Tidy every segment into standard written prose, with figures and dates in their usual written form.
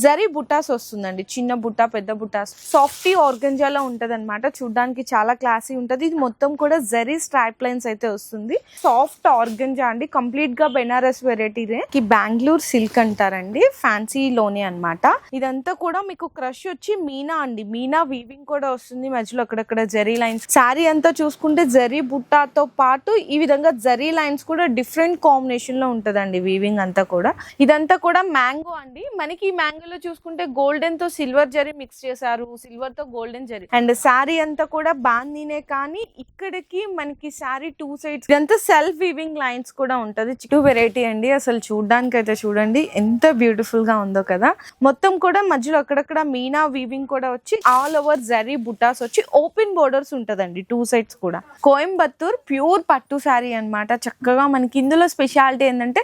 జరీ బుటాస్ వస్తుందండి, చిన్న బుట్ట పెద్ద బుటాస్, సాఫ్టీ ఆర్గంజాలో ఉంటది అనమాట. చూడడానికి చాలా క్లాసీ ఉంటది. ఇది మొత్తం కూడా జరీ స్ట్రైప్ లైన్స్ అయితే వస్తుంది. సాఫ్ట్ ఆర్గంజా అండి, కంప్లీట్ గా బెనారస్ వెరైటీనే. బెంగళూరు సిల్క్ అంటారండి, ఫ్యాన్సీ లోనే అన్నమాట. ఇదంతా కూడా మీకు క్రష్ వచ్చి మీనా అండి, మీనా వీవింగ్ కూడా వస్తుంది మధ్యలో అక్కడక్కడ జరీ లైన్స్. శారీ అంతా చూసుకుంటే జరీ బుట్టాతో పాటు ఈ విధంగా జరీ లైన్స్ కూడా డిఫరెంట్ కాంబినేషన్ లో ఉంటదండి వీవింగ్ అంతా కూడా. ఇదంతా కూడా మ్యాంగో అండి. మనకి మ్యాంగో లో చూసుకుంటే గోల్డెన్ తో సిల్వర్ జరీ మిక్స్ చేశారు, సిల్వర్ తో గోల్డెన్ జరీ. అండ్ శారీ అంతా కూడా బాందీనే, కానీ ఇక్కడికి మనకి శారీ టూ సైడ్స్ ఇదంతా సెల్ఫ్ వీవింగ్ లైన్స్ కూడా ఉంటది. టూ వెరైటీ అండి, అసలు చూడడానికి అయితే చూడండి ఎంత బ్యూటిఫుల్ గా ఉందో కదా. మొత్తం కూడా మధ్యలో అక్కడక్కడ మీనా వీవింగ్ కూడా వచ్చి ఆల్ ఓవర్ జరీ బుటాస్ వచ్చి ఓపెన్ బోర్డర్స్ ఉంటదండి టూ సైడ్స్ కూడా. కోయంబత్తూర్ ప్యూర్ పట్టు శారీ అన్నమాట. చక్కగా మనకి ఇందులో స్పెషాలిటీ ఏంటంటే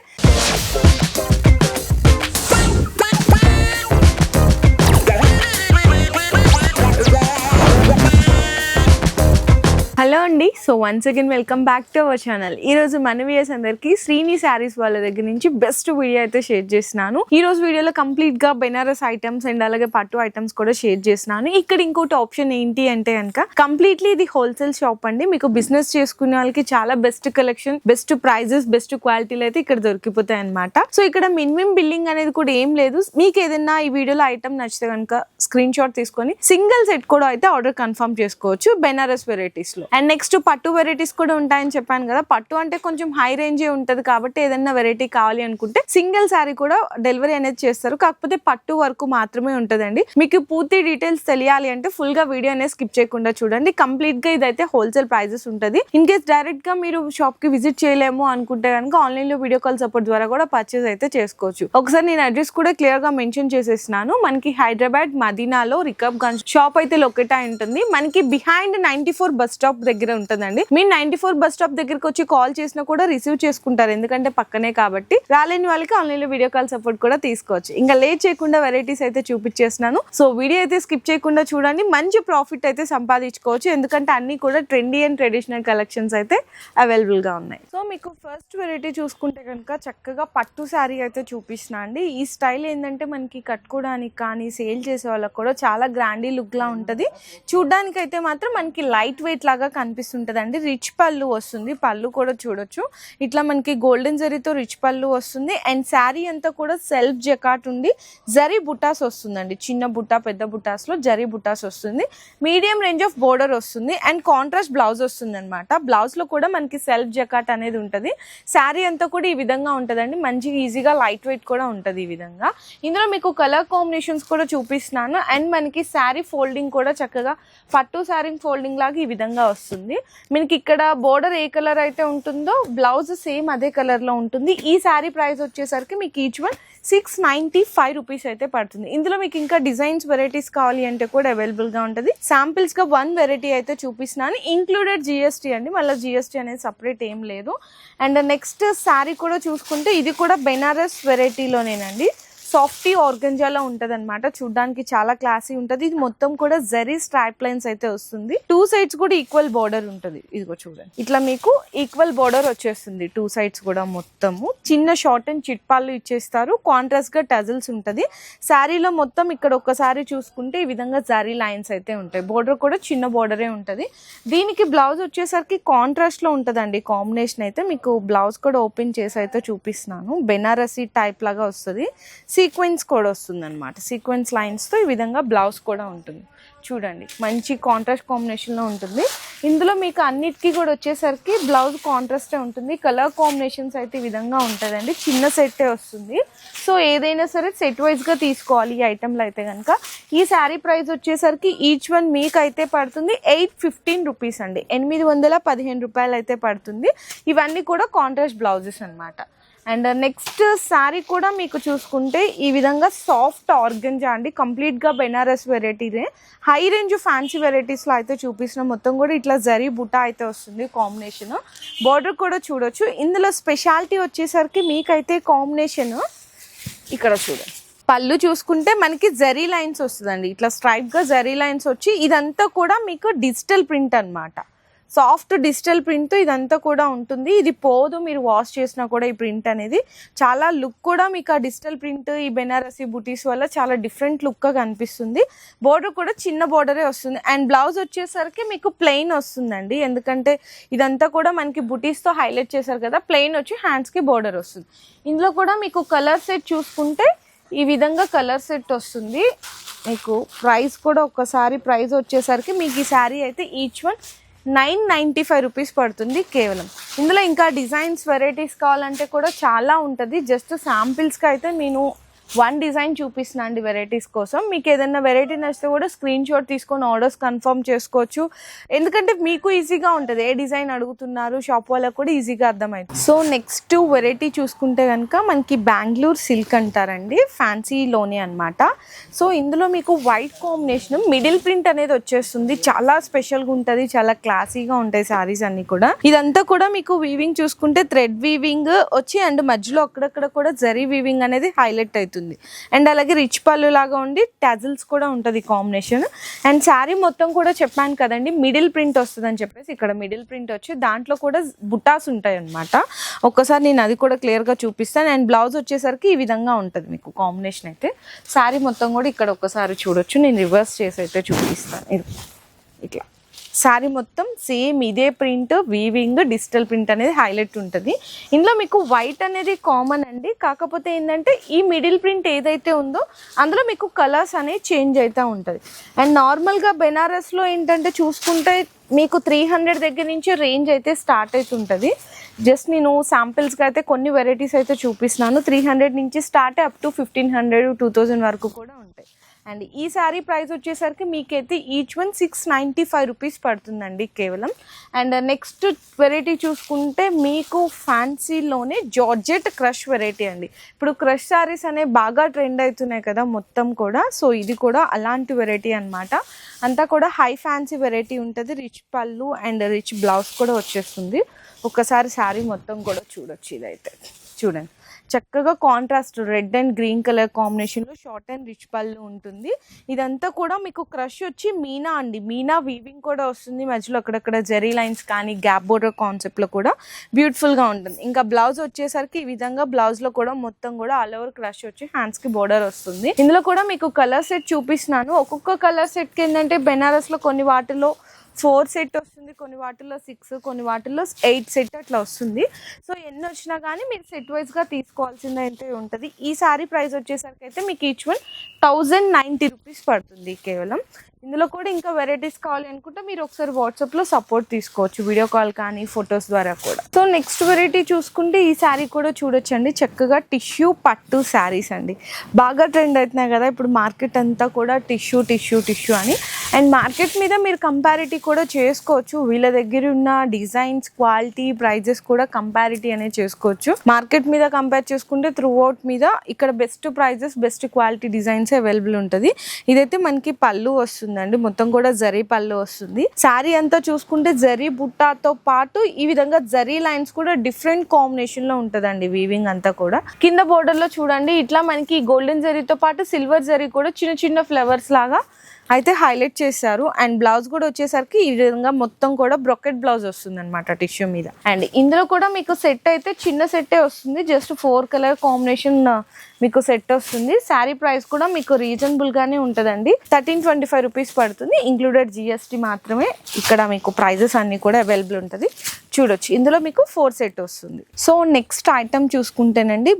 హలో అండి. So once again welcome back to our channel. ఈ రోజు మన వ్యూయర్స్ అందరికి శ్రీని శారీస్ వాళ్ళ దగ్గర నుంచి బెస్ట్ వీడియో అయితే షేర్ చేస్తున్నాను. ఈ రోజు వీడియోలో కంప్లీట్ గా బెనారస్ ఐటమ్స్ అండ్ అలాగే పట్టు ఐటమ్స్ కూడా షేర్ చేస్తున్నాను. ఇక్కడ ఇంకోటి ఆప్షన్ ఏంటి అంటే కనుక కంప్లీట్లీ ఇది హోల్సేల్ షాప్ అండి. మీకు బిజినెస్ చేసుకునే వాళ్ళకి చాలా best collection, best prices, best క్వాలిటీలు అయితే ఇక్కడ దొరికిపోతాయి అనమాట. సో ఇక్కడ మినిమం బిల్లింగ్ అనేది కూడా ఏం లేదు. మీకు ఏదైనా ఈ వీడియోలో ఐటమ్ నచ్చితే కనుక స్క్రీన్ షాట్ తీసుకొని సింగిల్ సెట్ కూడా అయితే ఆర్డర్ కన్ఫర్మ్ చేసుకోవచ్చు బెనారస్ వెరైటీస్ లో. అండ్ నెక్స్ట్ పట్టు వెరైటీస్ కూడా ఉంటాయని చెప్పాను కదా. పట్టు అంటే కొంచెం హై రేంజ్ ఉంటది కాబట్టి ఏదైనా వెరైటీ కావాలి అనుకుంటే సింగిల్ శారీ కూడా డెలివరీ అనేది చేస్తారు. కాకపోతే పట్టు వరకు మాత్రమే ఉంటదండి. మీకు పూర్తి డీటెయిల్స్ తెలియాలి అంటే ఫుల్ గా వీడియో అనేది స్కిప్ చేయకుండా చూడండి. కంప్లీట్ గా ఇదైతే హోల్సేల్ ప్రైజెస్ ఉంటది. ఇన్ కేస్ డైరెక్ట్ గా మీరు షాప్ కి విజిట్ చేయలేము అనుకుంటే కనుక ఆన్లైన్ లో వీడియో కాల్ సపోర్ట్ ద్వారా కూడా పర్చేస్ అయితే చేసుకోవచ్చు. ఒకసారి నేను అడ్రస్ కూడా క్లియర్ గా మెన్షన్ చేసేసినాను. మనకి హైదరాబాద్ మదీనాలో రికబ్ గంజ్ షాప్ అయితే లొకేట్ అయి ఉంటుంది. మనకి బిహైండ్ 94 బస్ స్టాప్ దగ్గర ఉంటుందండి. మీరు 94 బస్ స్టాప్ దగ్గరకు వచ్చి కాల్ చేసినా కూడా రిసీవ్ చేసుకుంటారు, ఎందుకంటే పక్కనే కాబట్టి. రాలేని వాళ్ళకి ఆన్లైన్ లో వీడియో కాల్ సపోర్ట్ కూడా తీసుకోవచ్చు. ఇంకా లేట్ చేయకుండా వెరైటీస్ అయితే చూపించేస్తున్నాను. సో వీడియో అయితే స్కిప్ చేయకుండా చూడండి. మంచి ప్రాఫిట్ అయితే సంపాదించుకోవచ్చు, ఎందుకంటే అన్ని కూడా ట్రెండీ అండ్ ట్రెడిషనల్ కలెక్షన్స్ అయితే అవైలబుల్ గా ఉన్నాయి. సో మీకు ఫస్ట్ వెరైటీ చూసుకుంటే కనుక చక్కగా పట్టు శారీ అయితే చూపిస్తున్నా అండి. ఈ స్టైల్ ఏంటంటే మనకి కట్టుకోవడానికి కానీ సేల్ చేసే వాళ్ళకి కూడా చాలా గ్రాండీ లుక్ లా ఉంటది. చూడడానికి అయితే మాత్రం మనకి లైట్ వెయిట్ లాగా కనిపిస్తుంటదండి. రిచ్ పళ్ళు వస్తుంది, పళ్ళు కూడా చూడొచ్చు. ఇట్లా మనకి గోల్డెన్ జరీతో రిచ్ పళ్ళు వస్తుంది. అండ్ శారీ అంతా కూడా సెల్ఫ్ జకాట్ ఉండి జరీ బుటాస్ వస్తుందండి. చిన్న బుట్ట పెద్ద బుటాస్ లో జరీ బుటాస్ వస్తుంది. మీడియం రేంజ్ ఆఫ్ బోర్డర్ వస్తుంది. అండ్ కాంట్రాస్ట్ బ్లౌజ్ వస్తుంది అనమాట. బ్లౌజ్ లో కూడా మనకి సెల్ఫ్ జకాట్ అనేది ఉంటది. శారీ అంతా కూడా ఈ విధంగా ఉంటదండి. మంచిగా ఈజీగా లైట్ వెయిట్ కూడా ఉంటది ఈ విధంగా. ఇందులో మీకు కలర్ కాంబినేషన్స్ కూడా చూపిస్తున్నాను. అండ్ మనకి శారీ ఫోల్డింగ్ కూడా చక్కగా పట్టు శారీ ఫోల్డింగ్ లాగా ఈ విధంగా వస్తుంది. మనకి ఇక్కడ బోర్డర్ ఏ కలర్ అయితే ఉంటుందో బ్లౌజ్ సేమ్ అదే కలర్ లో ఉంటుంది. ఈ శారీ ప్రైస్ వచ్చేసరికి మీకు ఈచ్ వన్ 695 రూపీస్ అయితే పడుతుంది. ఇందులో మీకు ఇంకా డిజైన్స్ వెరైటీస్ కావాలి అంటే కూడా అవైలబుల్ గా ఉంటుంది. శాంపిల్స్ గా 1 వెరైటీ అయితే చూపిస్తున్నాను, ఇంక్లూడెడ్ జిఎస్టీ అండి. మళ్ళీ జిఎస్టీ అనేది సపరేట్ ఏం లేదు. అండ్ నెక్స్ట్ శారీ కూడా చూసుకుంటే ఇది కూడా బెనారస్ వెరైటీలోనేనండి. సాఫ్టీ ఆర్గంజాలో ఉంటది అనమాట. చూడడానికి చాలా క్లాసీ ఉంటది. ఇది మొత్తం కూడా జరీ స్ట్రైప్ లైన్స్ అయితే వస్తుంది. టూ సైడ్స్ కూడా ఈక్వల్ బోర్డర్ ఉంటది. ఇదిగో చూడండి, ఇట్లా మీకు ఈక్వల్ బోర్డర్ వచ్చేస్తుంది టూ సైడ్స్ కూడా. మొత్తము చిన్న షార్ట్ అండ్ చిట్పాళ్ళు ఇచ్చేస్తారు. కాంట్రాస్ట్ గా టజల్స్ ఉంటది. శారీలో మొత్తం ఇక్కడ ఒక్కసారి చూసుకుంటే ఈ విధంగా జరీ లైన్స్ అయితే ఉంటాయి. బోర్డర్ కూడా చిన్న బోర్డరే ఉంటది. దీనికి బ్లౌజ్ వచ్చేసరికి కాంట్రాస్ట్ లో ఉంటదండి. కాంబినేషన్ అయితే మీకు బ్లౌజ్ కూడా ఓపెన్ చేసి అయితే చూపిస్తున్నాను. బెనారసీ టైప్ లాగా వస్తుంది. సీక్వెన్స్ కూడా వస్తుంది అనమాట. సీక్వెన్స్ లైన్స్తో ఈ విధంగా బ్లౌజ్ కూడా ఉంటుంది. చూడండి, మంచి కాంట్రాస్ట్ కాంబినేషన్లో ఉంటుంది. ఇందులో మీకు అన్నిటికీ కూడా వచ్చేసరికి బ్లౌజ్ కాంట్రాస్టే ఉంటుంది. కలర్ కాంబినేషన్స్ అయితే ఈ విధంగా ఉంటుందండి. చిన్న సెట్టే వస్తుంది. సో ఏదైనా సరే సెట్ వైజ్గా తీసుకోవాలి ఈ ఐటెంలో అయితే కనుక. ఈ శారీ ప్రైస్ వచ్చేసరికి ఈచ్ వన్ మీకు అయితే పడుతుంది 815 రూపీస్ అండి. 815 రూపాయలు అయితే పడుతుంది. ఇవన్నీ కూడా కాంట్రాస్ట్ బ్లౌజెస్ అనమాట. అండ్ నెక్స్ట్ శారీ కూడా మీకు చూసుకుంటే ఈ విధంగా సాఫ్ట్ ఆర్గంజా అండి. కంప్లీట్గా బెనారస్ వెరైటీనే. హై రేంజ్ ఫ్యాన్సీ వెరైటీస్లో అయితే చూపిస్తున్నాం. మొత్తం కూడా ఇట్లా జరీ బుటా అయితే వస్తుంది కాంబినేషన్. బార్డర్ కూడా చూడొచ్చు. ఇందులో స్పెషాలిటీ వచ్చేసరికి మీకైతే కాంబినేషన్ ఇక్కడ చూడండి. పళ్ళు చూసుకుంటే మనకి జరీ లైన్స్ వస్తుందండి. ఇట్లా స్ట్రైప్గా జరీ లైన్స్ వచ్చి ఇదంతా కూడా మీకు డిజిటల్ ప్రింట్ అనమాట. సాఫ్ట్ డిజిటల్ ప్రింట్ ఇదంతా కూడా ఉంటుంది. ఇది పోదు, మీరు వాష్ చేసినా కూడా ఈ ప్రింట్ అనేది చాలా లుక్ కూడా మీకు ఆ డిజిటల్ ప్రింట్ ఈ బెనారసి బుటీస్ వల్ల చాలా డిఫరెంట్ లుక్గా కనిపిస్తుంది. బోర్డర్ కూడా చిన్న బోర్డరే వస్తుంది. అండ్ బ్లౌజ్ వచ్చేసరికి మీకు ప్లెయిన్ వస్తుందండి, ఎందుకంటే ఇదంతా కూడా మనకి బుటీస్తో హైలైట్ చేశారు కదా, ప్లెయిన్ వచ్చి హ్యాండ్స్కి బోర్డర్ వస్తుంది. ఇందులో కూడా మీకు కలర్ సెట్ చూసుకుంటే ఈ విధంగా కలర్ సెట్ వస్తుంది. మీకు ప్రైస్ కూడా ఒక్కసారి ప్రైస్ వచ్చేసరికి మీకు ఈ శారీ అయితే ఈచ్ వన్ 995 రూపీస్ పడుతుంది కేవలం. ఇందులో ఇంకా డిజైన్స్ వెరైటీస్ కావాలంటే కూడా చాలా ఉంటుంది. జస్ట్ శాంపిల్స్కి అయితే నేను 1 డిజైన్ చూపిస్తున్నా అండి వెరైటీస్ కోసం. మీకు ఏదైనా వెరైటీ నచ్చితే కూడా స్క్రీన్ షాట్ తీసుకొని ఆర్డర్స్ కన్ఫర్మ్ చేసుకోవచ్చు, ఎందుకంటే మీకు ఈజీగా ఉంటుంది. ఏ డిజైన్ అడుగుతున్నారు షాప్ వాళ్ళకు కూడా ఈజీగా అర్థమవుతుంది. సో నెక్స్ట్ వెరైటీ చూసుకుంటే కనుక మనకి బెంగళూరు సిల్క్ అంటారండి, ఫ్యాన్సీలోనే అనమాట. సో ఇందులో మీకు వైట్ కాంబినేషన్ మిడిల్ ప్రింట్ అనేది వచ్చేస్తుంది. చాలా స్పెషల్గా ఉంటుంది, చాలా క్లాసీగా ఉంటాయి శారీస్ అన్ని కూడా. ఇదంతా కూడా మీకు వీవింగ్ చూసుకుంటే థ్రెడ్ వీవింగ్ వచ్చి అండ్ మధ్యలో అక్కడక్కడ కూడా జరీ వీవింగ్ అనేది హైలైట్ అవుతుంది. అండ్ అలాగే రిచ్ పళ్ళు లాగా ఉండి టజిల్స్ కూడా ఉంటుంది కాంబినేషన్. అండ్ శారీ మొత్తం కూడా చెప్పాను కదండి మిడిల్ ప్రింట్ వస్తుంది అని చెప్పేసి, ఇక్కడ మిడిల్ ప్రింట్ వచ్చి దాంట్లో కూడా బుటాస్ ఉంటాయి అనమాట. ఒక్కసారి నేను అది కూడా క్లియర్గా చూపిస్తాను. అండ్ బ్లౌజ్ వచ్చేసరికి ఈ విధంగా ఉంటుంది మీకు కాంబినేషన్ అయితే. శారీ మొత్తం కూడా ఇక్కడ ఒక్కసారి చూడొచ్చు, నేను రివర్స్ చేసి అయితే చూపిస్తాను. ఇట్లా శారీ మొత్తం సేమ్ ఇదే ప్రింట్ వీవింగ్ డిజిటల్ ప్రింట్ అనేది హైలైట్ ఉంటుంది. ఇందులో మీకు వైట్ అనేది కామన్ అండి, కాకపోతే ఏంటంటే ఈ మిడిల్ ప్రింట్ ఏదైతే ఉందో అందులో మీకు కలర్స్ అనేవి చేంజ్ అవుతూ ఉంటుంది. అండ్ నార్మల్గా బెనారస్లో ఏంటంటే చూసుకుంటే మీకు 300 దగ్గర నుంచి రేంజ్ అయితే స్టార్ట్ అవుతుంటుంది. జస్ట్ నేను శాంపిల్స్కి అయితే కొన్ని వెరైటీస్ అయితే చూపిస్తున్నాను. 300 నుంచి స్టార్ట్ అప్ టు 1500 2000 వరకు కూడా ఉంటాయి. అండ్ ఈ శారీ ప్రైస్ వచ్చేసరికి మీకైతే ఈచ్ వన్ 695 రూపీస్ పడుతుందండి కేవలం. అండ్ నెక్స్ట్ వెరైటీ చూసుకుంటే మీకు ఫ్యాన్సీలోనే జార్జెట్ క్రష్ వెరైటీ అండి. ఇప్పుడు క్రష్ శారీస్ అనేవి బాగా ట్రెండ్ అవుతున్నాయి కదా మొత్తం కూడా. సో ఇది కూడా అలాంటి వెరైటీ అనమాట. అంతా కూడా హై ఫ్యాన్సీ వెరైటీ ఉంటుంది. రిచ్ పళ్ళు అండ్ రిచ్ బ్లౌజ్ కూడా వచ్చేస్తుంది. ఒక్కసారి శారీ మొత్తం కూడా చూడొచ్చు. ఇదైతే చూడండి చక్కగా contrast red and green colour కాంబినేషన్లో షార్ట్ అండ్ రిచ్ పళ్ళు ఉంటుంది. ఇదంతా కూడా మీకు క్రష్ వచ్చి మీనా అండి, మీనా వీవింగ్ కూడా వస్తుంది. మధ్యలో అక్కడక్కడ జెరీ లైన్స్ కానీ గ్యాప్ బోర్డర్ కాన్సెప్ట్లో కూడా బ్యూటిఫుల్గా ఉంటుంది. ఇంకా బ్లౌజ్ వచ్చేసరికి ఈ విధంగా బ్లౌజ్లో కూడా మొత్తం కూడా ఆల్ ఓవర్ క్రష్ వచ్చి హ్యాండ్స్కి బోర్డర్ వస్తుంది. ఇందులో కూడా మీకు కలర్ సెట్ చూపిస్తున్నాను. ఒక్కొక్క కలర్ సెట్కి ఏంటంటే బెనారస్లో కొన్ని వాటిలో 4 సెట్ వస్తుంది, కొన్ని వాటిల్లో 6, కొన్ని వాటిల్లో 8 సెట్ అట్లా వస్తుంది. సో ఎన్ని వచ్చినా కానీ మీరు సెట్ వైజ్గా తీసుకోవాల్సింది అయితే ఉంటుంది. ఈ శారీ ప్రైస్ వచ్చేసరికి అయితే మీకు ఈచ్ వన్ 1090 రూపీస్ పడుతుంది కేవలం. ఇందులో కూడా ఇంకా వెరైటీస్ కావాలి అనుకుంటే మీరు ఒకసారి వాట్సాప్లో సపోర్ట్ తీసుకోవచ్చు, వీడియో కాల్ కానీ ఫొటోస్ ద్వారా కూడా. సో నెక్స్ట్ వెరైటీ చూసుకుంటే ఈ శారీ కూడా చూడొచ్చండి. చక్కగా టిష్యూ పట్టు శారీస్ అండి, బాగా ట్రెండ్ అవుతున్నాయి కదా ఇప్పుడు మార్కెట్ అంతా కూడా టిష్యూ టిష్యూ టిష్యూ అని. అండ్ మార్కెట్ మీద మీరు కంపారిటీ కూడా చేసుకోవచ్చు. వీళ్ళ దగ్గర ఉన్న డిజైన్స్ క్వాలిటీ ప్రైజెస్ కూడా కంపారిటీ అనేది చేసుకోవచ్చు. మార్కెట్ మీద కంపేర్ చేసుకుంటే త్రూ అవుట్ మీద ఇక్కడ best prices best quality designs available ఉంటుంది. ఇదైతే మనకి పళ్ళు వస్తుందండి, మొత్తం కూడా జరీ పళ్ళు వస్తుంది. శారీ అంతా చూసుకుంటే జరీ బుట్టాతో పాటు ఈ విధంగా జరీ లైన్స్ కూడా డిఫరెంట్ కాంబినేషన్ లో ఉంటదండి వీవింగ్ అంతా కూడా. కింద బోర్డర్ లో చూడండి ఇట్లా మనకి గోల్డెన్ జరీతో పాటు సిల్వర్ జరీ కూడా చిన్న చిన్న ఫ్లవర్స్ లాగా అయితే హైలైట్ చేశారు. అండ్ బ్లౌజ్ కూడా వచ్చేసరికి ఈ విధంగా మొత్తం కూడా బ్రొకెట్ బ్లౌజ్ వస్తుంది అనమాట టిష్యూ మీద. అండ్ ఇందులో కూడా మీకు సెట్ అయితే చిన్న సెట్టే వస్తుంది, జస్ట్ 4 కలర్ కాంబినేషన్ మీకు సెట్ వస్తుంది. శారీ ప్రైస్ కూడా మీకు రీజనబుల్ గానే ఉంటుందండి, 1325 రూపీస్ పడుతుంది, ఇంక్లూడెడ్ GST మాత్రమే. ఇక్కడ మీకు ప్రైజెస్ అన్ని కూడా అవైలబుల్ ఉంటుంది, చూడొచ్చు. ఇందులో మీకు 4 సెట్ వస్తుంది. సో నెక్స్ట్ ఐటమ్ చూసుకుంటేనండి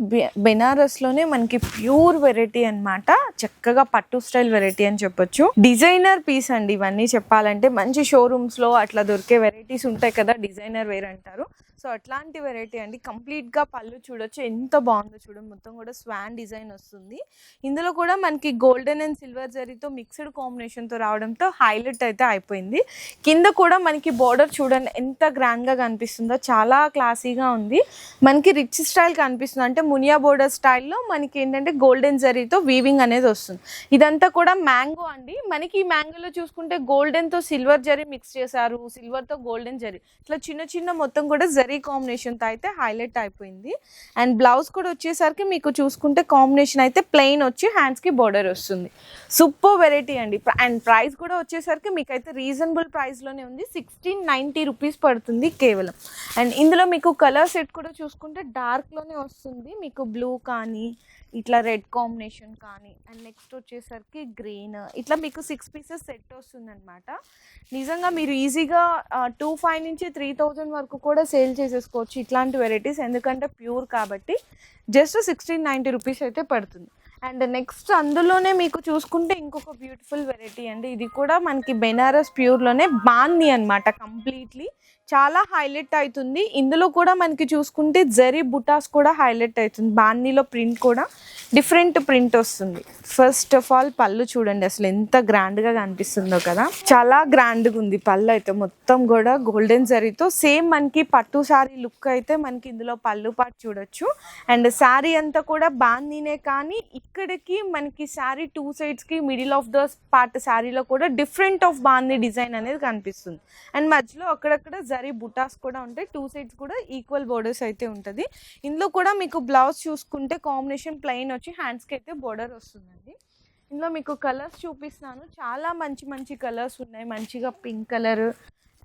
బెనారస్లోనే మనకి ప్యూర్ వెరైటీ అనమాట, చక్కగా పట్టు స్టైల్ వెరైటీ అని చెప్పొచ్చు. డిజైనర్ పీస్ అండి ఇవన్నీ చెప్పాలంటే. మంచి షోరూమ్స్లో అట్లా దొరికే వెరైటీస్ ఉంటాయి కదా, డిజైనర్ వేర్ అంటారు. సో అట్లాంటి వెరైటీ అండి. కంప్లీట్గా పళ్ళు చూడొచ్చు ఎంత బాగుందో చూడండి, మొత్తం కూడా స్వాన్ డిజైన్ వస్తుంది. ఇందులో కూడా మనకి గోల్డెన్ అండ్ సిల్వర్ జరీతో మిక్స్డ్ కాంబినేషన్తో రావడంతో హైలైట్ అయితే అయిపోయింది. కింద కూడా మనకి బోర్డర్ చూడండి ఎంత గ్రాండ్గా కనిపిస్తుందో చాలా క్లాసీగా ఉంది. మనకి రిచ్ స్టైల్ కనిపిస్తుంది, అంటే మునియా బోర్డర్ స్టైల్లో మనకి ఏంటంటే గోల్డెన్ జరీతో వీవింగ్ అనేది వస్తుంది. ఇదంతా కూడా మ్యాంగో అండి. మనకి ఈ మ్యాంగోలో చూసుకుంటే గోల్డెన్తో సిల్వర్ జరీ మిక్స్ చేశారు, సిల్వర్తో గోల్డెన్ జరీ, ఇట్లా చిన్న చిన్న మొత్తం కూడా జరీ కాంబినేషన్తో అయితే హైలైట్ అయిపోయింది. అండ్ బ్లౌజ్ కూడా వచ్చేసరికి మీకు చూసుకుంటే కాంబినేషన్ అయితే ప్లెయిన్ వచ్చి హ్యాండ్స్కి బోర్డర్ వస్తుంది. సూపర్ వెరైటీ అండి. అండ్ ప్రైస్ కూడా వచ్చేసరికి మీకైతే రీజనబుల్ ప్రైస్లోనే ఉంది. 1690 రూపీస్ పడుతుంది కేవలం. అండ్ ఇందులో మీకు కలర్ సెట్ కూడా చూసుకుంటే డార్క్లోనే వస్తుంది. మీకు బ్లూ కానీ ఇట్లా రెడ్ కాంబినేషన్ కానీ, అండ్ నెక్స్ట్ వచ్చేసరికి గ్రీన్, ఇట్లా మీకు 6 పీసెస్ సెట్ వస్తుంది అనమాట. నిజంగా మీరు ఈజీగా 2500 నుంచి 3000 వరకు కూడా సేల్ చేసేసుకోవచ్చు ఇట్లాంటి వెరైటీస్, ఎందుకంటే ప్యూర్ కాబట్టి. జస్ట్ 1690 రూపీస్ అయితే పడుతుంది. అండ్ నెక్స్ట్ అందులోనే మీకు చూసుకుంటే ఇంకొక బ్యూటిఫుల్ వెరైటీ అండి. ఇది కూడా మనకి బెనారస్ ప్యూర్లోనే బాందీ అనమాట. కంప్లీట్లీ చాలా హైలైట్ అవుతుంది. ఇందులో కూడా మనకి చూసుకుంటే జరీ బుటాస్ కూడా హైలైట్ అవుతుంది. బాందీలో ప్రింట్ కూడా డిఫరెంట్ ప్రింట్ వస్తుంది. ఫస్ట్ ఆఫ్ ఆల్ పళ్ళు చూడండి అసలు ఎంత గ్రాండ్గా కనిపిస్తుందో కదా, చాలా గ్రాండ్గా ఉంది పళ్ళు అయితే. మొత్తం కూడా గోల్డెన్ జరీతో సేమ్ మనకి పట్టు శారీ లుక్ అయితే మనకి ఇందులో పళ్ళు పాటు చూడొచ్చు. అండ్ శారీ అంతా కూడా బాందీనే, కానీ ఇక్కడికి మనకి శారీ 2 సైడ్స్కి మిడిల్ ఆఫ్ ద పార్ట్ శారీలో కూడా డిఫరెంట్ ఆఫ్ బాందీ డిజైన్ అనేది కనిపిస్తుంది. అండ్ మధ్యలో అక్కడక్కడ జరీ బుటాస్ కూడా ఉంటాయి. 2 సైడ్స్ కూడా ఈక్వల్ బోర్డర్స్ అయితే ఉంటుంది. ఇందులో కూడా మీకు బ్లౌజ్ చూసుకుంటే కాంబినేషన్ ప్లెయిన్ వచ్చి హ్యాండ్స్కి అయితే బోర్డర్ వస్తుందండి. ఇందులో మీకు కలర్స్ చూపిస్తున్నాను. చాలా మంచి మంచి కలర్స్ ఉన్నాయి. మంచిగా పింక్ కలర్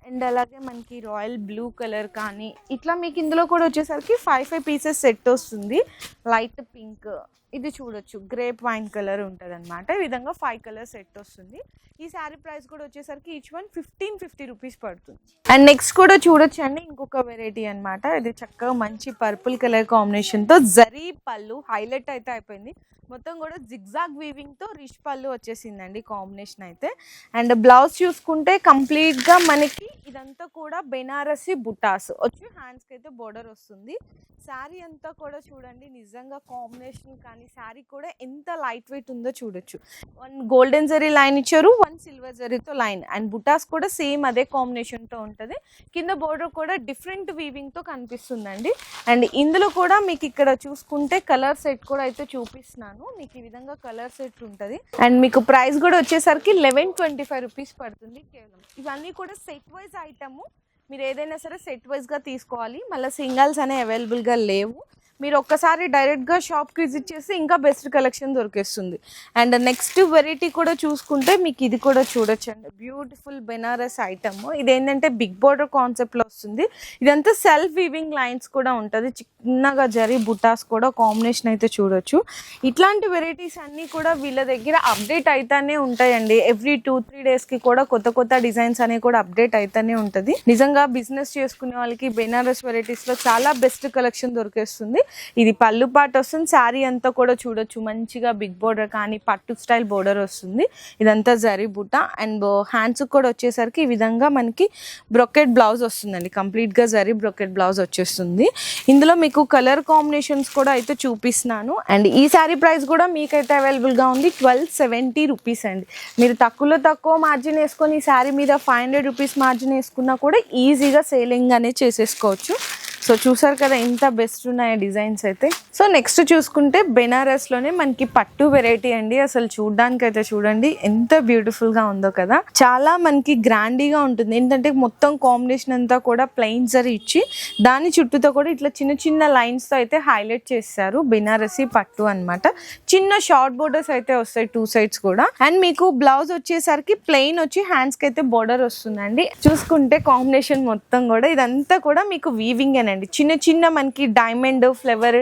అండ్ అలాగే మనకి రాయల్ బ్లూ కలర్ కానీ, ఇట్లా మీకు ఇందులో కూడా వచ్చేసరికి 5 పీసెస్ సెట్ వస్తుంది. లైట్ పింక్, ఇది చూడొచ్చు గ్రేప్ వైన్ కలర్ ఉంటుంది అనమాట. ఈ విధంగా 5 కలర్ సెట్ వస్తుంది. ఈ శారీ ప్రైస్ కూడా వచ్చేసరికి ఈచ్ వన్ 1550 రూపీస్ పడుతుంది. అండ్ నెక్స్ట్ కూడా చూడొచ్చు అండి ఇంకొక వెరైటీ అనమాట. ఇది చక్కగా మంచి పర్పుల్ కలర్ కాంబినేషన్తో జరీ పళ్ళు హైలైట్ అయితే అయిపోయింది. మొత్తం కూడా జిగ్జాగ్ వీవింగ్తో రిచ్ పళ్ళు వచ్చేసిందండి కాంబినేషన్ అయితే. అండ్ బ్లౌజ్ చూసుకుంటే కంప్లీట్గా మనకి ఇదంతా కూడా బెనారసి బుటాస్ వచ్చి హ్యాండ్స్కి అయితే బోర్డర్ వస్తుంది. శారీ అంతా కూడా చూడండి నిజంగా కాంబినేషన్ కానీ శారీ కూడా ఎంత లైట్ వెయిట్ ఉందో చూడొచ్చు. 1 గోల్డెన్ జరీ లైన్ ఇచ్చారు, 1 సిల్వర్ జరీతో లైన్, అండ్ బుటాస్ కూడా సేమ్ అదే కాంబినేషన్తో ఉంటుంది. కింద బోర్డర్ కూడా డిఫరెంట్ వీవింగ్తో కనిపిస్తుందండి. అండ్ ఇందులో కూడా మీకు ఇక్కడ చూసుకుంటే కలర్ సెట్ కూడా అయితే చూపిస్తున్నాను. మీకు ఈ విధంగా కలర్ సెట్ ఉంటుంది. అండ్ మీకు ప్రైస్ కూడా వచ్చేసరికి 1125 రూపీస్ పడుతుంది కేవలం. ఇవన్నీ కూడా సెట్ వైజ్ ఐటమ్. మీరు ఏదైనా సరే సెట్ వైజ్గా తీసుకోవాలి. మళ్ళీ సింగల్స్ అనే అవైలబుల్గా లేవు. మీరు ఒక్కసారి డైరెక్ట్గా షాప్కి విజిట్ చేస్తే ఇంకా బెస్ట్ కలెక్షన్ దొరికేస్తుంది. అండ్ నెక్స్ట్ వెరైటీ కూడా చూసుకుంటే మీకు ఇది కూడా చూడొచ్చండి. Beautiful Banaras item. ఇదేంటంటే బిగ్ బోర్డర్ కాన్సెప్ట్లో వస్తుంది. ఇదంతా సెల్ఫ్ వీవింగ్ లైన్స్ కూడా ఉంటుంది. చిన్నగా జరీ బుటాస్ కూడా కాంబినేషన్ అయితే చూడొచ్చు. ఇట్లాంటి వెరైటీస్ అన్నీ కూడా వీళ్ళ దగ్గర అప్డేట్ అవుతానే ఉంటాయండి. ఎవ్రీ 2-3 డేస్కి కూడా కొత్త కొత్త డిజైన్స్ అనేవి కూడా అప్డేట్ అవుతానే ఉంటుంది. నిజంగా బిజినెస్ చేసుకునే వాళ్ళకి బెనారస్ వెరైటీస్లో చాలా బెస్ట్ కలెక్షన్ దొరికేస్తుంది. ఇది పళ్ళు పాట వస్తుంది. శారీ అంతా కూడా చూడొచ్చు మంచిగా బిగ్ బోర్డర్ కానీ పట్టు స్టైల్ బోర్డర్ వస్తుంది. ఇదంతా జరీ బుట్ట. అండ్ హ్యాండ్స్ కూడా వచ్చేసరికి ఈ విధంగా మనకి బ్రొకెట్ బ్లౌజ్ వస్తుందండి. కంప్లీట్గా జరీ బ్రొకెట్ బ్లౌజ్ వచ్చేస్తుంది. ఇందులో మీకు కలర్ కాంబినేషన్స్ కూడా అయితే చూపిస్తున్నాను. అండ్ ఈ శారీ ప్రైస్ కూడా మీకైతే అవైలబుల్గా ఉంది 1270 రూపీస్ అండి. మీరు తక్కువలో తక్కువ మార్జిన్ వేసుకొని ఈ శారీ మీద 500 రూపీస్ మార్జిన్ వేసుకున్నా కూడా ఈజీగా సేలింగ్ అనేది చేసేసుకోవచ్చు. సో చూసారు కదా ఎంత బెస్ట్ ఉన్నాయో డిజైన్స్ అయితే. సో నెక్స్ట్ చూసుకుంటే బెనారస్లోనే మనకి పట్టు వెరైటీ అండి. అసలు చూడడానికి అయితే చూడండి ఎంత బ్యూటిఫుల్గా ఉందో కదా. చాలా మనకి గ్రాండీగా ఉంటుంది. ఏంటంటే మొత్తం కాంబినేషన్ అంతా కూడా ప్లెయిన్ జరీ ఇచ్చి దాని చుట్టూతో కూడా ఇట్లా చిన్న చిన్న లైన్స్తో అయితే హైలైట్ చేస్తారు. బెనారసి పట్టు అనమాట. చిన్న షార్ట్ బోర్డర్స్ అయితే వస్తాయి 2 సైడ్స్ కూడా. అండ్ మీకు బ్లౌజ్ వచ్చేసరికి ప్లెయిన్ వచ్చి హ్యాండ్స్కి అయితే బోర్డర్ వస్తుందండి. చూసుకుంటే కాంబినేషన్ మొత్తం కూడా ఇదంతా కూడా మీకు వీవింగ్ అండి. చిన్న చిన్న మనకి డైమండ్ ఫ్లవర్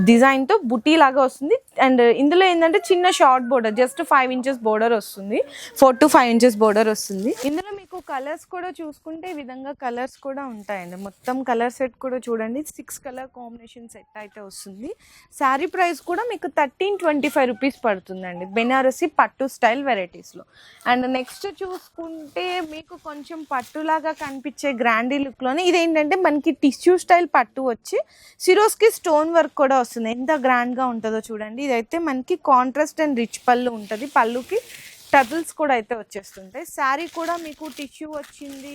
డిజైన్తో బుటీ లాగా వస్తుంది. అండ్ ఇందులో ఏంటంటే చిన్న short border just 5 inches border వస్తుంది. 4 to 5 ఇంచెస్ బోర్డర్ వస్తుంది. ఇందులో మీకు కలర్స్ కూడా చూసుకుంటే ఈ విధంగా కలర్స్ కూడా ఉంటాయండి. మొత్తం కలర్ సెట్ కూడా చూడండి 6 కలర్ కాంబినేషన్ సెట్ అయితే వస్తుంది. శారీ ప్రైస్ కూడా మీకు 1325 రూపీస్ పడుతుందండి బెనారసి పట్టు స్టైల్ వెరైటీస్లో. అండ్ నెక్స్ట్ చూసుకుంటే మీకు కొంచెం పట్టులాగా కనిపించే గ్రాండీ లుక్లోనే ఇదేంటంటే మనకి టిష్యూ స్టైల్ పట్టు వచ్చి సిరోస్కి స్టోన్ వర్క్ కూడా వస్తుంది. ఎంత గ్రాండ్గా ఉంటుందో చూడండి. ఇదైతే మనకి కాంట్రాస్ట్ అండ్ రిచ్ పళ్ళు ఉంటుంది. పళ్ళుకి టజిల్స్ కూడా అయితే వచ్చేస్తుంటాయి. శారీ కూడా మీకు టిష్యూ వచ్చింది,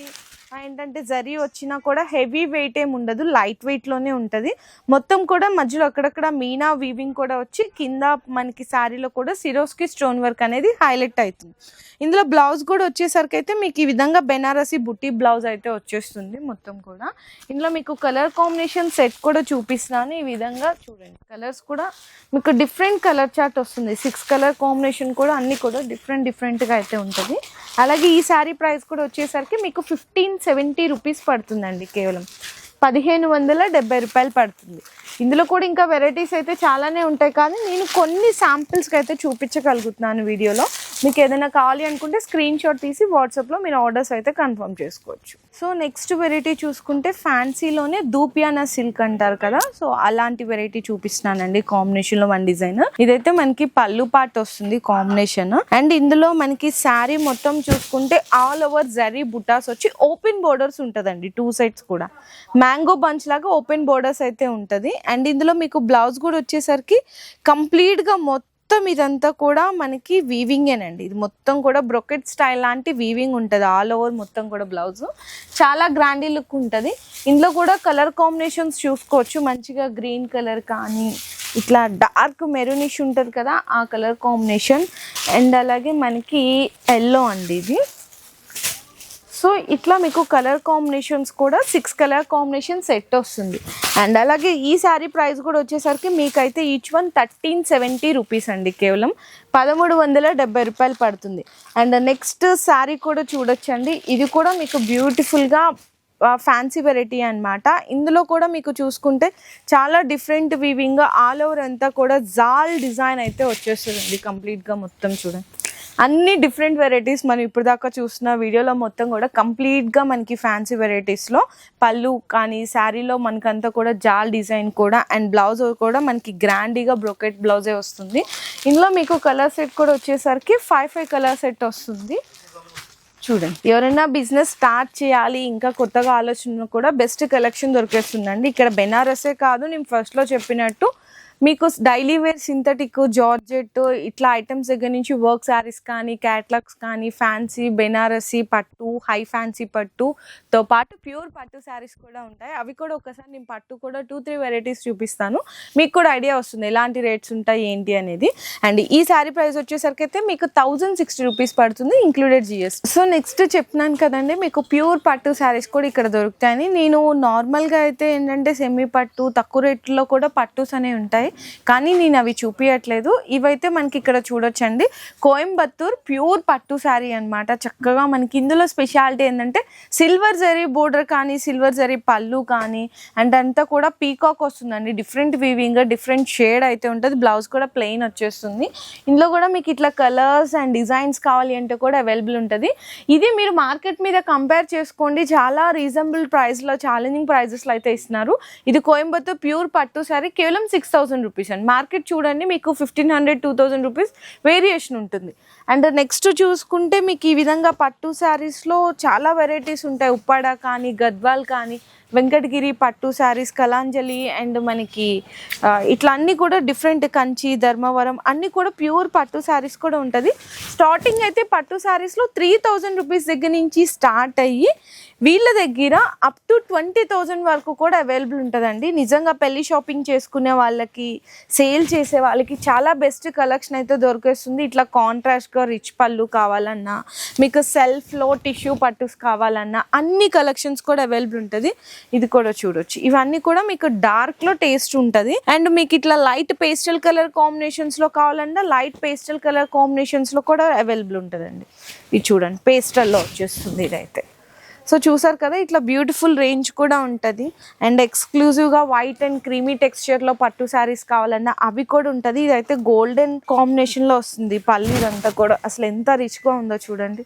ఏంటంటే జరీ వచ్చినా కూడా హెవీ వెయిట్ ఏమి ఉండదు, లైట్ వెయిట్ లోనే ఉంటది. మొత్తం కూడా మధ్యలో అక్కడక్కడ మీనా వీవింగ్ కూడా వచ్చి కింద మనకి శారీలో కూడా సిరోస్కి స్టోన్ వర్క్ అనేది హైలైట్ అవుతుంది. ఇందులో బ్లౌజ్ కూడా వచ్చేసరికి అయితే మీకు ఈ విధంగా బెనారసి బుట్టి బ్లౌజ్ అయితే వచ్చేస్తుంది మొత్తం కూడా. ఇందులో మీకు కలర్ కాంబినేషన్ సెట్ కూడా చూపిస్తున్నాను. ఈ విధంగా చూడండి, కలర్స్ కూడా మీకు డిఫరెంట్ కలర్ చార్ట్ వస్తుంది. 6 కలర్ కాంబినేషన్ కూడా అన్ని కూడా డిఫరెంట్గా అయితే ఉంటుంది. అలాగే ఈ శారీ ప్రైస్ కూడా వచ్చేసరికి మీకు 1570 రూపీస్ పడుతుందండి, కేవలం 1570 రూపాయలు పడుతుంది. ఇందులో కూడా ఇంకా వెరైటీస్ అయితే చాలానే ఉంటాయి, కానీ నేను కొన్ని శాంపిల్స్కి అయితే చూపించగలుగుతున్నాను వీడియోలో. మీకు ఏదైనా కావాలి అనుకుంటే స్క్రీన్ షాట్ తీసి వాట్సాప్లో మీరు ఆర్డర్స్ అయితే కన్ఫర్మ్ చేసుకోవచ్చు. సో నెక్స్ట్ వెరైటీ చూసుకుంటే ఫ్యాన్సీలోనే దూపియానా సిల్క్ అంటారు కదా, సో అలాంటి వెరైటీ చూపిస్తున్నానండి. కాంబినేషన్లో 1 డిజైన్. ఇదైతే మనకి పళ్ళు పార్ట్ వస్తుంది కాంబినేషన్. అండ్ ఇందులో మనకి శారీ మొత్తం చూసుకుంటే ఆల్ ఓవర్ జరీ బుటాస్ వచ్చి ఓపెన్ బోర్డర్స్ ఉంటుందండి, 2 సైడ్స్ కూడా మ్యాంగో బంచ్ లాగా ఓపెన్ బోర్డర్స్ అయితే ఉంటుంది. అండ్ ఇందులో మీకు బ్లౌజ్ కూడా వచ్చేసరికి కంప్లీట్గా మొత్తం ఇదంతా కూడా మనకి వీవింగేనండి. ఇది మొత్తం కూడా బ్రొకెట్ స్టైల్ లాంటి వీవింగ్ ఉంటుంది ఆల్ ఓవర్ మొత్తం కూడా. బ్లౌజ్ చాలా గ్రాండీ లుక్ ఉంటుంది. ఇందులో కూడా కలర్ కాంబినేషన్స్ చూసుకోవచ్చు, మంచిగా గ్రీన్ కలర్ కానీ ఇట్లా డార్క్ మెరూనిష్ ఉంటుంది కదా ఆ కలర్ కాంబినేషన్. అండ్ అలాగే మనకి ఎల్లో అండి ఇది. సో ఇట్లా మీకు కలర్ కాంబినేషన్స్ కూడా 6 కలర్ కాంబినేషన్ సెట్ వస్తుంది. అండ్ అలాగే ఈ శారీ ప్రైస్ కూడా వచ్చేసరికి మీకైతే ఈచ్ వన్ 1370 రూపీస్ అండి, కేవలం 1370 రూపాయలు పడుతుంది. అండ్ నెక్స్ట్ శారీ కూడా చూడొచ్చండి. ఇది కూడా మీకు బ్యూటిఫుల్గా ఫ్యాన్సీ వెరైటీ అన్నమాట. ఇందులో కూడా మీకు చూసుకుంటే చాలా డిఫరెంట్ వీవింగ్ ఆల్ ఓవర్ అంతా కూడా జాల్ డిజైన్ అయితే వచ్చేస్తుందండి కంప్లీట్గా. మొత్తం చూడండి, అన్ని డిఫరెంట్ వెరైటీస్ మనం ఇప్పుడు దాకా చూసిన వీడియోలో మొత్తం కూడా కంప్లీట్గా మనకి ఫ్యాన్సీ వెరైటీస్లో పళ్ళు కానీ శారీలో మనకంతా కూడా జాల్ డిజైన్ కూడా. అండ్ బ్లౌజ్ కూడా మనకి గ్రాండీగా బ్రోకెట్ బ్లౌజే వస్తుంది. ఇందులో మీకు కలర్ సెట్ కూడా వచ్చేసరికి 5 కలర్ సెట్ వస్తుంది. చూడండి, ఎవరైనా బిజినెస్ స్టార్ట్ చేయాలి ఇంకా కొత్తగా ఆలోచన కూడా బెస్ట్ కలెక్షన్ దొరికేస్తుందండి. ఇక్కడ బెనారసే కాదు, నేను ఫస్ట్లో చెప్పినట్టు మీకు డైలీ వేర్ సింథటిక్ జార్జెట్ ఇట్లా ఐటమ్స్ దగ్గర నుంచి వర్క్ శారీస్ కానీ క్యాట్లాగ్స్ కానీ ఫ్యాన్సీ బెనారసీ పట్టు హై ఫ్యాన్సీ పట్టుతో పాటు ప్యూర్ పట్టు శారీస్ కూడా ఉంటాయి. అవి కూడా ఒకసారి నేను పట్టు కూడా 2-3 వెరైటీస్ చూపిస్తాను, మీకు కూడా ఐడియా వస్తుంది ఎలాంటి రేట్స్ ఉంటాయి ఏంటి అనేది. అండ్ ఈ శారీ ప్రైస్ వచ్చేసరికి అయితే మీకు 1060 రూపీస్ పడుతుంది ఇంక్లూడెడ్ జిఎస్టీ. సో నెక్స్ట్ చెప్తున్నాను కదండి, మీకు ప్యూర్ పట్టు శారీస్ కూడా ఇక్కడ దొరుకుతాయని. నేను నార్మల్గా అయితే ఏంటంటే సెమీ పట్టు తక్కువ రేట్లో కూడా పట్టుస్ అనేవి ఉంటాయి, కానీ నేను అవి చూపించట్లేదు. ఇవైతే మనకి ఇక్కడ చూడొచ్చండి, కోయంబత్తూర్ ప్యూర్ పట్టు శారీ అనమాట. చక్కగా మనకి ఇందులో స్పెషాలిటీ ఏంటంటే సిల్వర్ జరీ బోర్డర్ కానీ సిల్వర్ జరీ పళ్ళు కానీ అండ్ అంతా కూడా పీకాక్ వస్తుందండి. డిఫరెంట్ వీవింగ్ డిఫరెంట్ షేడ్ అయితే ఉంటుంది. బ్లౌజ్ కూడా ప్లెయిన్ వచ్చేస్తుంది. ఇందులో కూడా మీకు ఇట్లా కలర్స్ అండ్ డిజైన్స్ కావాలి అంటే కూడా అవైలబుల్ ఉంటుంది. ఇది మీరు మార్కెట్ మీద కంపేర్ చేసుకోండి, చాలా రీజనబుల్ ప్రైస్లో ఛాలెంజింగ్ ప్రైజెస్లో అయితే ఇస్తున్నారు. ఇది కోయంబత్తూర్ ప్యూర్ పట్టు శారీ కేవలం 6000 రూపీస్ అండి. మార్కెట్ చూడండి మీకు 1500-2000 రూపీస్ వేరియేషన్ ఉంటుంది. అండ్ నెక్స్ట్ చూసుకుంటే మీకు ఈ విధంగా పట్టు శారీస్లో చాలా వెరైటీస్ ఉంటాయి. ఉప్పాడ కానీ గద్వాల్ కానీ వెంకటగిరి పట్టు శారీస్ కలాంజలి అండ్ మనకి ఇట్లా అన్నీ కూడా డిఫరెంట్ కంచి ధర్మవరం అన్నీ కూడా ప్యూర్ పట్టు శారీస్ కూడా ఉంటుంది. స్టార్టింగ్ అయితే పట్టు శారీస్లో 3000 రూపీస్ దగ్గర నుంచి స్టార్ట్ అయ్యి వీళ్ళ దగ్గర అప్ టు 20,000 వరకు కూడా అవైలబుల్ ఉంటుందండి. నిజంగా పెళ్లి షాపింగ్ చేసుకునే వాళ్ళకి సేల్ చేసే వాళ్ళకి చాలా బెస్ట్ కలెక్షన్ అయితే దొరికేస్తుంది. ఇట్లా కాంట్రాస్ట్గా రిచ్ పళ్ళు కావాలన్నా మీకు సెల్ఫ్లో టిష్యూ పట్టుస్ కావాలన్నా అన్ని కలెక్షన్స్ కూడా అవైలబుల్ ఉంటుంది. ఇది కూడా చూడొచ్చు, ఇవన్నీ కూడా మీకు డార్క్లో టేస్ట్ ఉంటుంది. అండ్ మీకు ఇట్లా లైట్ పేస్టల్ కలర్ కాంబినేషన్స్లో కావాలన్నా లైట్ పేస్టల్ కలర్ కాంబినేషన్స్లో కూడా అవైలబుల్ ఉంటుందండి. ఇది చూడండి పేస్టల్లో వచ్చేస్తుంది ఇదైతే. సో చూసారు కదా, ఇట్లా బ్యూటిఫుల్ రేంజ్ కూడా ఉంటుంది. అండ్ ఎక్స్క్లూజివ్గా వైట్ అండ్ క్రీమీ టెక్స్చర్లో పట్టు శారీస్ కావాలన్నా అవి కూడా ఉంటుంది. ఇదైతే గోల్డెన్ కాంబినేషన్లో వస్తుంది పళ్ళు. ఇదంతా కూడా అసలు ఎంత రిచ్గా ఉందో చూడండి,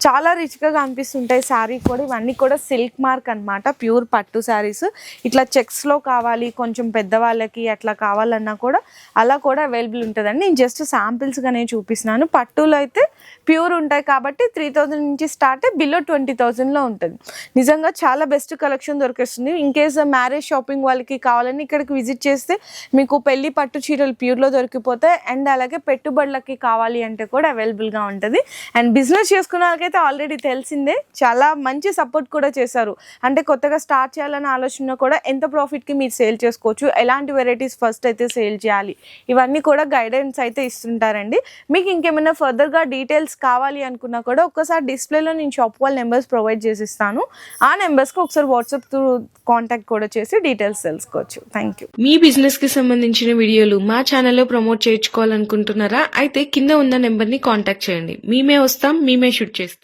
చాలా రిచ్గా కనిపిస్తుంటాయి శారీ కూడా. ఇవన్నీ కూడా సిల్క్ మార్క్ అనమాట, ప్యూర్ పట్టు శారీస్. ఇట్లా చెక్స్లో కావాలి కొంచెం పెద్దవాళ్ళకి అట్లా కావాలన్నా కూడా అలా కూడా అవైలబుల్ ఉంటుందండి. నేను జస్ట్ శాంపిల్స్గానే చూపిస్తున్నాను. పట్టులో అయితే ప్యూర్ ఉంటాయి కాబట్టి 3000 నుంచి స్టార్ట్ బిలో 20,000లో ఉంటుంది. ఉంటుంది. నిజంగా చాలా బెస్ట్ కలెక్షన్ దొరికేస్తుంది. ఇన్ కేస్ మ్యారేజ్ షాపింగ్ వాళ్ళకి కావాలని ఇక్కడికి విజిట్ చేస్తే మీకు పెళ్లి పట్టు చీరలు ప్యూర్లో దొరికిపోతాయి. అండ్ అలాగే పెట్టుబడులకి కావాలి అంటే కూడా అవైలబుల్గా ఉంటుంది. అండ్ బిజినెస్ చేసుకున్న వాళ్ళకైతే ఆల్రెడీ తెలిసిందే, చాలా మంచి సపోర్ట్ కూడా చేశారు. అంటే కొత్తగా స్టార్ట్ చేయాలనే ఆలోచన కూడా ఎంత ప్రాఫిట్కి మీరు సేల్ చేసుకోవచ్చు, ఎలాంటి వెరైటీస్ ఫస్ట్ అయితే సేల్ చేయాలి, ఇవన్నీ కూడా గైడెన్స్ అయితే ఇస్తుంటారండి. మీకు ఇంకేమైనా ఫర్దర్గా డీటెయిల్స్ కావాలి అనుకున్నా కూడా ఒక్కసారి డిస్ప్లేలో నేను షాప్ వాళ్ళ నెంబర్స్ ప్రొవైడ్ చేసిస్తాను. ఆ నెంబర్స్కి ఒకసారి వాట్సాప్ త్రూ కాంటాక్ట్ కూడా చేసి డీటెయిల్స్ తెలుసుకోవచ్చు. Thank you. మీ బిజినెస్ కి సంబంధించిన వీడియోలు మా ఛానల్లో ప్రమోట్ చేయించుకోవాలనుకుంటున్నారా? అయితే కింద ఉన్న నెంబర్ ని కాంటాక్ట్ చేయండి. మేమే వస్తాం, మేమే షూట్ చేస్తాం.